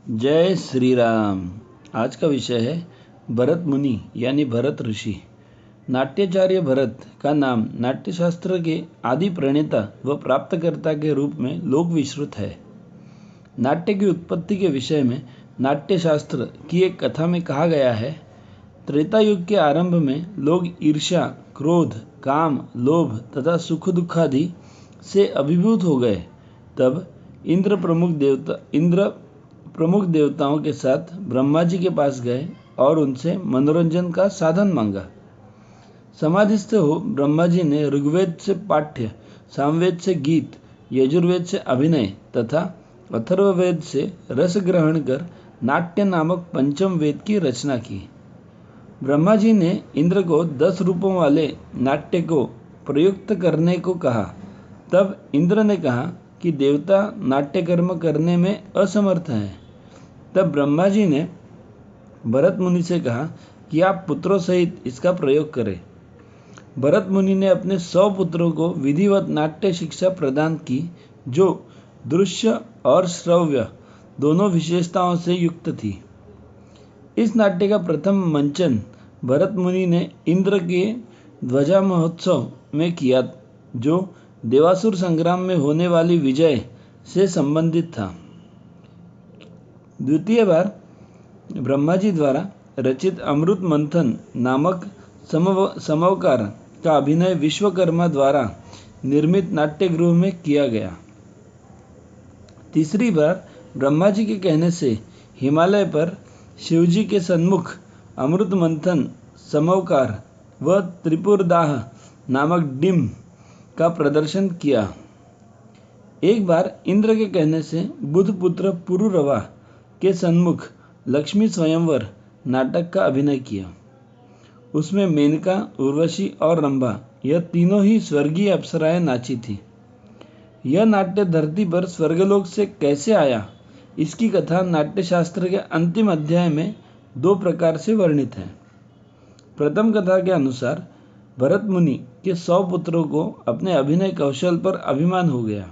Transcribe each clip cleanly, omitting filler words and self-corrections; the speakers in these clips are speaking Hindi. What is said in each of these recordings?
जय श्री राम। आज का विषय है भरत मुनि यानी भरत ऋषि। नाट्याचार्य भरत का नाम नाट्यशास्त्र के आदि प्रणेता व प्राप्तकर्ता के रूप में लोक विश्रुत है। नाट्य की उत्पत्ति के विषय में नाट्यशास्त्र की एक कथा में कहा गया है, त्रेता युग के आरंभ में लोग ईर्ष्या, क्रोध, काम, लोभ तथा सुख दुखादि से अभिभूत हो गए। तब इंद्र प्रमुख देवताओं के साथ ब्रह्मा जी के पास गए और उनसे मनोरंजन का साधन मांगा। समाधिस्थ हो ब्रह्मा जी ने ऋग्वेद से पाठ्य, सामवेद से गीत, यजुर्वेद से अभिनय तथा अथर्ववेद से रस ग्रहण कर नाट्य नामक पंचम वेद की रचना की। ब्रह्मा जी ने इंद्र को 10 रूपों वाले नाट्य को प्रयुक्त करने को कहा। तब इंद्र ने कहा कि देवता नाट्य कर्म करने में असमर्थ हैं। तब ब्रह्मा जी ने भरत मुनि से कहा कि आप पुत्रों सहित इसका प्रयोग करें। भरत मुनि ने अपने 100 पुत्रों को विधिवत नाट्य शिक्षा प्रदान की, जो दृश्य और श्रव्य दोनों विशेषताओं से युक्त थी। इस नाट्य का प्रथम मंचन भरत मुनि ने इंद्र के ध्वजा महोत्सव में किया, जो देवासुर संग्राम में होने वाली विजय से संबंधित था। द्वितीय बार ब्रह्मा जी द्वारा रचित अमृत मंथन नामक समवकार का अभिनय विश्वकर्मा द्वारा निर्मित नाट्यगृह में किया गया। तीसरी बार ब्रह्मा जी के कहने से हिमालय पर शिवजी के सन्मुख अमृत मंथन, समवकार व त्रिपुरदाह नामक डिम्ब का प्रदर्शन किया। एक बार इंद्र के कहने से बुधपुत्र पुरुरवा के सन्मुख लक्ष्मी स्वयंवर नाटक का अभिनय किया। उसमें मेनका, उर्वशी और रंभा यह तीनों ही स्वर्गीय अप्सराएं नाची थी। यह नाट्य धरती पर स्वर्गलोक से कैसे आया, इसकी कथा नाट्यशास्त्र के अंतिम अध्याय में 2 प्रकार से वर्णित है। प्रथम कथा के अनुसार भरत मुनि के 100 पुत्रों को अपने अभिनय कौशल पर अभिमान हो गया।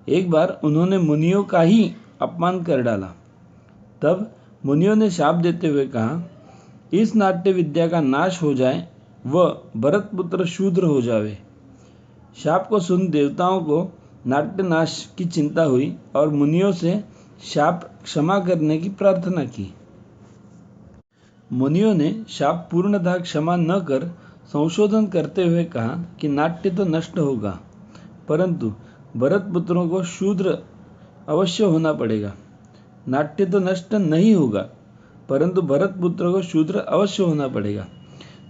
एक बार उन्होंने मुनियों का ही अपमान कर डाला। तब मुनियों ने शाप देते हुए कहा, इस नाट्य विद्या का नाश हो जाए व भरत पुत्र शूद्र हो जावे। शाप को सुन देवताओं को नाट्य नाश की चिंता हुई और मुनियों से शाप क्षमा करने की प्रार्थना की। मुनियों ने शाप पूर्णतः क्षमा न कर संशोधन करते हुए कहा कि नाट्य तो नष्ट होगा, परंतु भरत पुत्रों को शूद्र अवश्य होना पड़ेगा। नाट्य तो नष्ट नहीं होगा, परंतु भरत पुत्र को शूद्र अवश्य होना पड़ेगा।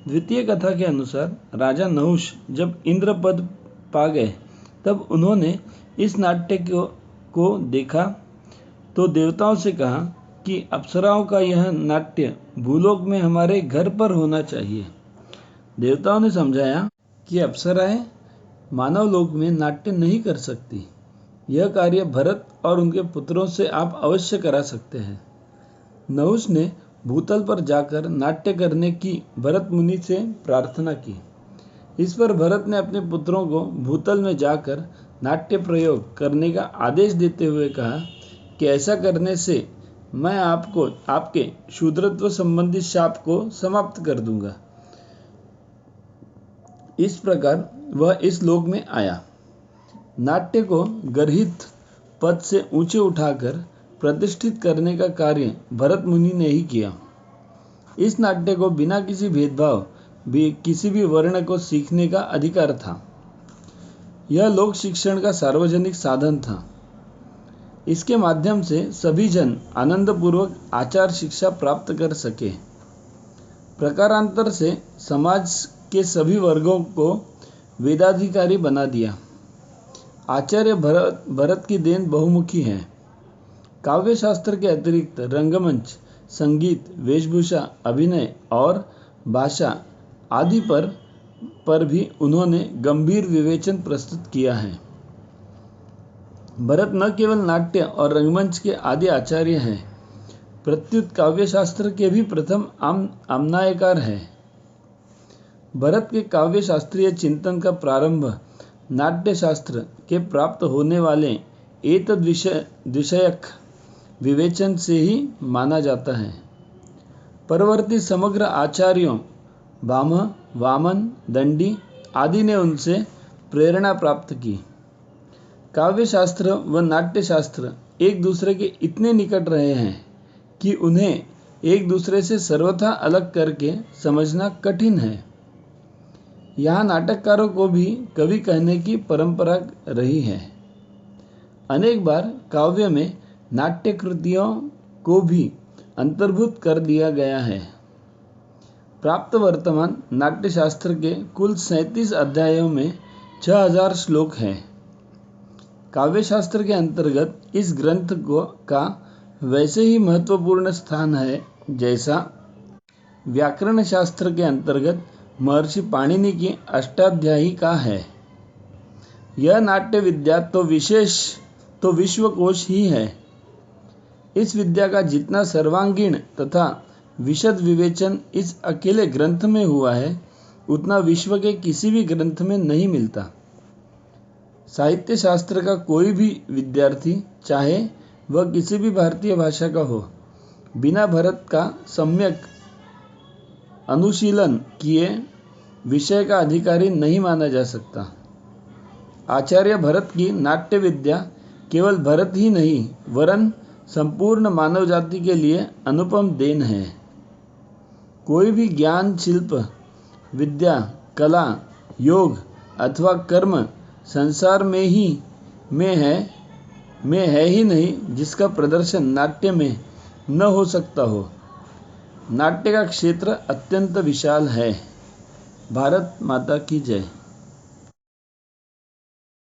द्वितीय कथा के अनुसार राजा नहुष जब इंद्र पद पा गए, तब उन्होंने इस नाट्य को देखा तो देवताओं से कहा कि अप्सराओं का यह नाट्य भूलोक में हमारे घर पर होना चाहिए। देवताओं ने समझाया कि अप्सराएं मानव लोक में नाट्य नहीं कर सकती। यह कार्य भरत और उनके पुत्रों से आप अवश्य करा सकते हैं। नहुष ने भूतल पर जाकर नाट्य करने की भरत मुनि से प्रार्थना की। इस पर भरत ने अपने पुत्रों को भूतल में जाकर नाट्य प्रयोग करने का आदेश देते हुए कहा कि ऐसा करने से मैं आपके शूद्रत्व संबंधी शाप को समाप्त कर दूंगा। इस प्रकार वह इस लोक में आया। नाट्य को गर्हित पद से ऊंचे उठाकर प्रतिष्ठित करने का कार्य भरत मुनि ने ही किया। इस नाट्य को बिना किसी भेदभाव भी किसी भी वर्ण को सीखने का अधिकार था। यह लोक शिक्षण का सार्वजनिक साधन था। इसके माध्यम से सभी जन आनंदपूर्वक आचार शिक्षा प्राप्त कर सके। प्रकारांतर से समाज के सभी वर्गों को वेदाधिकारी बना दिया। आचार्य भरत की देन बहुमुखी है। काव्य शास्त्र के अतिरिक्त रंगमंच, संगीत, वेशभूषा, अभिनय और भाषा आदि पर भी उन्होंने गंभीर विवेचन प्रस्तुत किया है। भरत न केवल नाट्य और रंगमंच के आदि आचार्य हैं, प्रत्युत काव्य शास्त्र के भी प्रथम आमनायकार हैं। भरत के काव्य शास्त्रीय चिंतन का प्रारंभ नाट्य शास्त्र के प्राप्त होने वाले एतद्विषयक विवेचन से ही माना जाता है। परवर्ती समग्र आचार्यों भामह, वामन, दंडी आदि ने उनसे प्रेरणा प्राप्त की। काव्यशास्त्र व नाट्यशास्त्र एक दूसरे के इतने निकट रहे हैं कि उन्हें एक दूसरे से सर्वथा अलग करके समझना कठिन है। यहाँ नाटककारों को भी कवि कहने की परंपरा रही है। अनेक बार काव्य में नाट्य कृतियों को भी अंतर्भूत कर दिया गया है। प्राप्त वर्तमान नाट्यशास्त्र के कुल 37 अध्यायों में 6000 श्लोक हैं। काव्यशास्त्र के अंतर्गत इस ग्रंथ का वैसे ही महत्वपूर्ण स्थान है जैसा व्याकरण शास्त्र के अंतर्गत महर्षि पाणिनि की अष्टाध्यायी का है। यह नाट्य विद्या तो विश्वकोश ही है। इस विद्या का जितना सर्वांगीण तथा विशद विवेचन इस अकेले ग्रंथ में हुआ है, उतना विश्व के किसी भी ग्रंथ में नहीं मिलता। साहित्य शास्त्र का कोई भी विद्यार्थी, चाहे वह किसी भी भारतीय भाषा का हो, बिना भरत का सम्यक अनुशीलन किए विषय का अधिकारी नहीं माना जा सकता। आचार्य भरत की नाट्य विद्या केवल भरत ही नहीं वरन संपूर्ण मानव जाति के लिए अनुपम देन है। कोई भी ज्ञान, शिल्प, विद्या, कला, योग अथवा कर्म संसार में है ही नहीं जिसका प्रदर्शन नाट्य में न हो सकता हो। नाट्य का क्षेत्र अत्यंत विशाल है। भारत माता की जय।